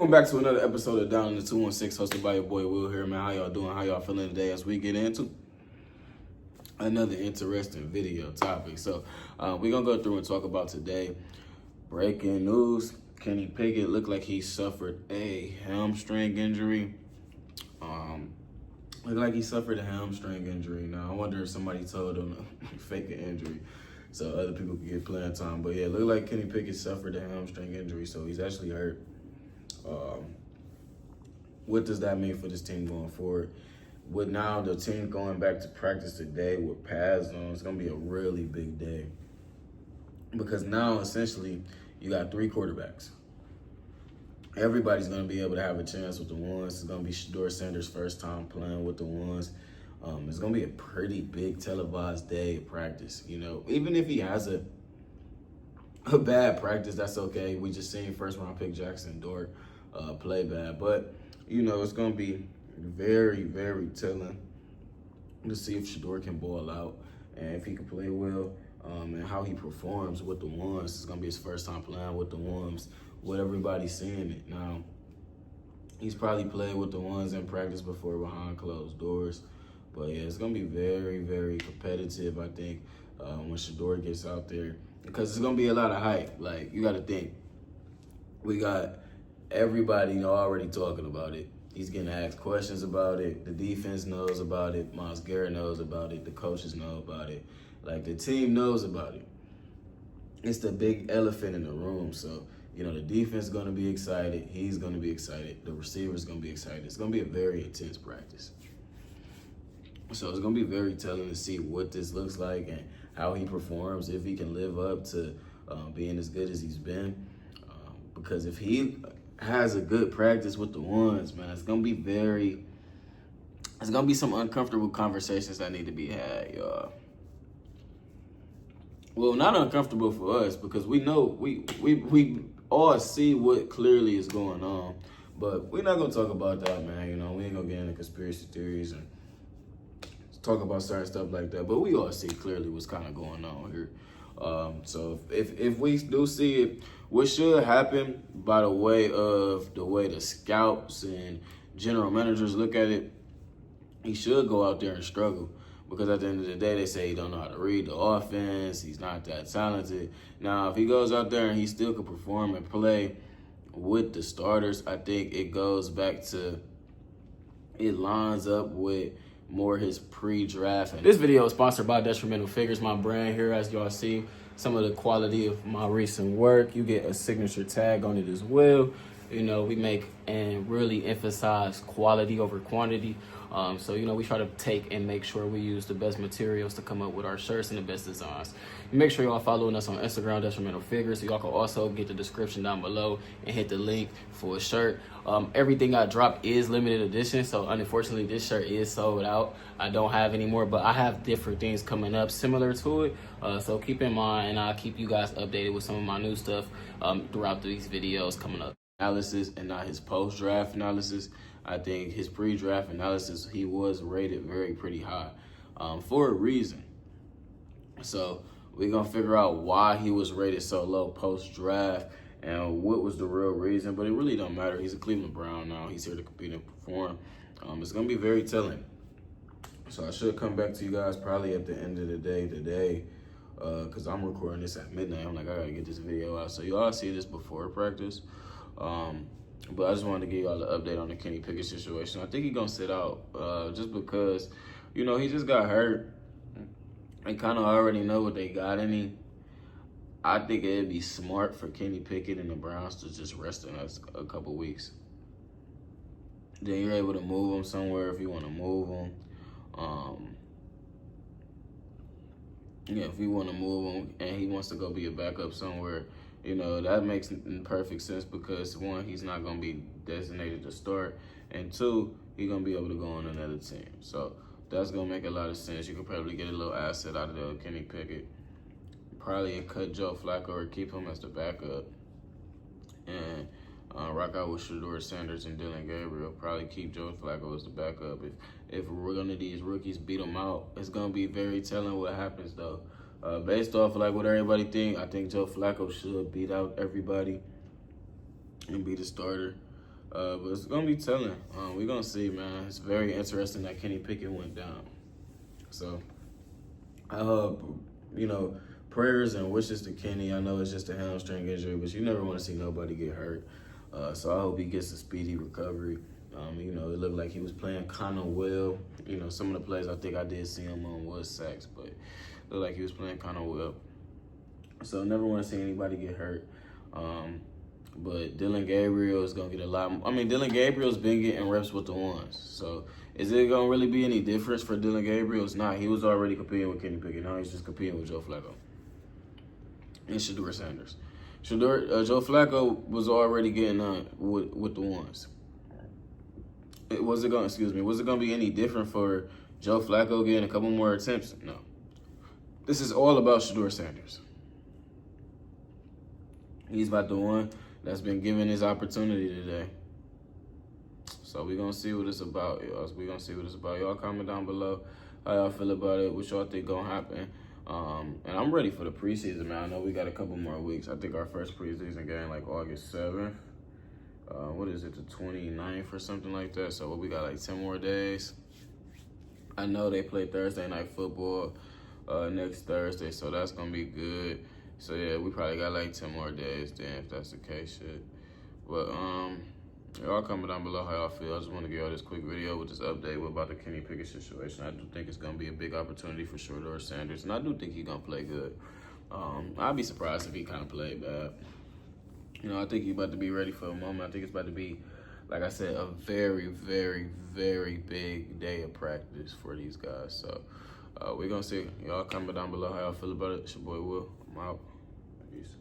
Welcome back to another episode of Down in the 216, hosted by your boy Will here, man. How y'all doing? How y'all feeling today as we get into another interesting video topic? So we're going to go through and talk about today. Breaking news. Kenny Pickett looked like he suffered a hamstring injury. Looked like he suffered a hamstring injury. Now, I wonder if somebody told him to fake an injury so other people could get playing time. But yeah, it looked like Kenny Pickett suffered a hamstring injury, so he's actually hurt. What does that mean for this team going forward? With now the team going back to practice today with pads on, it's going to be a really big day. Because now, essentially, you got three quarterbacks. Everybody's going to be able to have a chance with the ones. It's going to be Shedeur Sanders' first time playing with the ones. It's going to be a pretty big televised day of practice. You know, even if he has a bad practice, that's okay. We just seen first-round pick Jackson Dort play bad. But, you know, it's going to be very, very telling to see if Shedeur can ball out and if he can play well and how he performs with the ones. It's going to be his first time playing with the ones, with everybody seeing it. Now, he's probably played with the ones in practice before behind closed doors. But, yeah, it's going to be very, very competitive, I think, when Shedeur gets out there. Because it's going to be a lot of hype. Like, you got to think. We got everybody already talking about it. He's getting asked questions about it. The defense knows about it. Myles Garrett knows about it. The coaches know about it. Like, the team knows about it. It's the big elephant in the room. So, you know, the defense is going to be excited. He's going to be excited. The receiver's going to be excited. It's going to be a very intense practice. So it's going to be very telling to see what this looks like and how he performs, if he can live up to being as good as he's been. Because if he has a good practice with the ones, man, it's going to be some uncomfortable conversations that need to be had, y'all. Well, not uncomfortable for us because we know, we all see what clearly is going on. But we're not going to talk about that, man. You know, we ain't going to get into conspiracy theories and talk about certain stuff like that, but we all see clearly what's kind of going on here. So if we do see it, what should happen by the way the scouts and general managers look at it, he should go out there and struggle. Because at the end of the day, they say he don't know how to read the offense. He's not that talented. Now, if he goes out there and he still can perform and play with the starters, I think it goes back to, it lines up with more his pre-draft. And this video is sponsored by Detrimental Figures, my brand here. As y'all see, some of the quality of my recent work. You get a signature tag on it as well. You know, we make and really emphasize quality over quantity. So, you know, we try to take and make sure we use the best materials to come up with our shirts and the best designs. Make sure y'all following us on Instagram, Detrimental Figures. Y'all can also get the description down below and hit the link for a shirt. Everything I drop is limited edition, so unfortunately this shirt is sold out. I don't have any more, but I have different things coming up similar to it. So keep in mind, and I'll keep you guys updated with some of my new stuff throughout these videos coming up. Analysis and not his post-draft analysis. I think his pre-draft analysis, he was rated pretty high for a reason. So we're going to figure out why he was rated so low post-draft and what was the real reason. But it really don't matter. He's a Cleveland Brown now. He's here to compete and perform. It's going to be very telling. So I should come back to you guys probably at the end of the day today because I'm recording this at midnight. I'm like, I got to get this video out. So y'all see this before practice. But I just wanted to give y'all an update on the Kenny Pickett situation. I think he's going to sit out just because, you know, he just got hurt. They kind of already know what they got in him. I think it'd be smart for Kenny Pickett and the Browns to just rest in us a couple weeks. Then you're able to move him somewhere if you want to move him. Yeah, if you want to move him and he wants to go be a backup somewhere, you know, that makes perfect sense because, one, he's not going to be designated to start, and two, he's going to be able to go on another team. So that's going to make a lot of sense. You could probably get a little asset out of the Kenny Pickett. Probably cut Joe Flacco or keep him as the backup. And rock out with Shedeur Sanders and Dylan Gabriel. Probably keep Joe Flacco as the backup. If one of these rookies beat him out, it's going to be very telling what happens, though. Based off like what everybody think, I think Joe Flacco should beat out everybody and be the starter. But it's gonna be telling. We're gonna see, man. It's very interesting that Kenny Pickett went down. So, you know, prayers and wishes to Kenny. I know it's just a hamstring injury, but you never want to see nobody get hurt. So I hope he gets a speedy recovery. You know, it looked like he was playing kind of well. You know, some of the plays I think I did see him on was sacks, but it looked like he was playing kind of well. So never want to see anybody get hurt. But Dylan Gabriel is going to get a lot more. I mean, Dylan Gabriel's been getting reps with the ones. So is it going to really be any difference for Dylan Gabriel? It's not. He was already competing with Kenny Pickett. Now he's just competing with Joe Flacco and Shedeur Sanders. Joe Flacco was already getting on with the ones. Was it going to be any different for Joe Flacco getting a couple more attempts? No. This is all about Shedeur Sanders. He's about the one that's been given his opportunity today. So we're going to see what it's about, y'all. Y'all comment down below how y'all feel about it, what y'all think going to happen. And I'm ready for the preseason, man. I know we got a couple more weeks. I think our first preseason game like August 7th. What is it, the 29th or something like that? So we got like 10 more days. I know they play Thursday night football next Thursday, so that's going to be good. So, yeah, we probably got like 10 more days then if that's the case, shit. But, y'all comment down below how y'all feel. I just want to give y'all this quick video with this update about the Kenny Pickett situation. I do think it's going to be a big opportunity for Shedeur Sanders, and I do think he's going to play good. I'd be surprised if he kind of played bad. You know, I think he's about to be ready for a moment. I think it's about to be, like I said, a very, very, very big day of practice for these guys. So, we're going to see. Y'all comment down below how y'all feel about it. It's your boy Will. I'm out. Peace.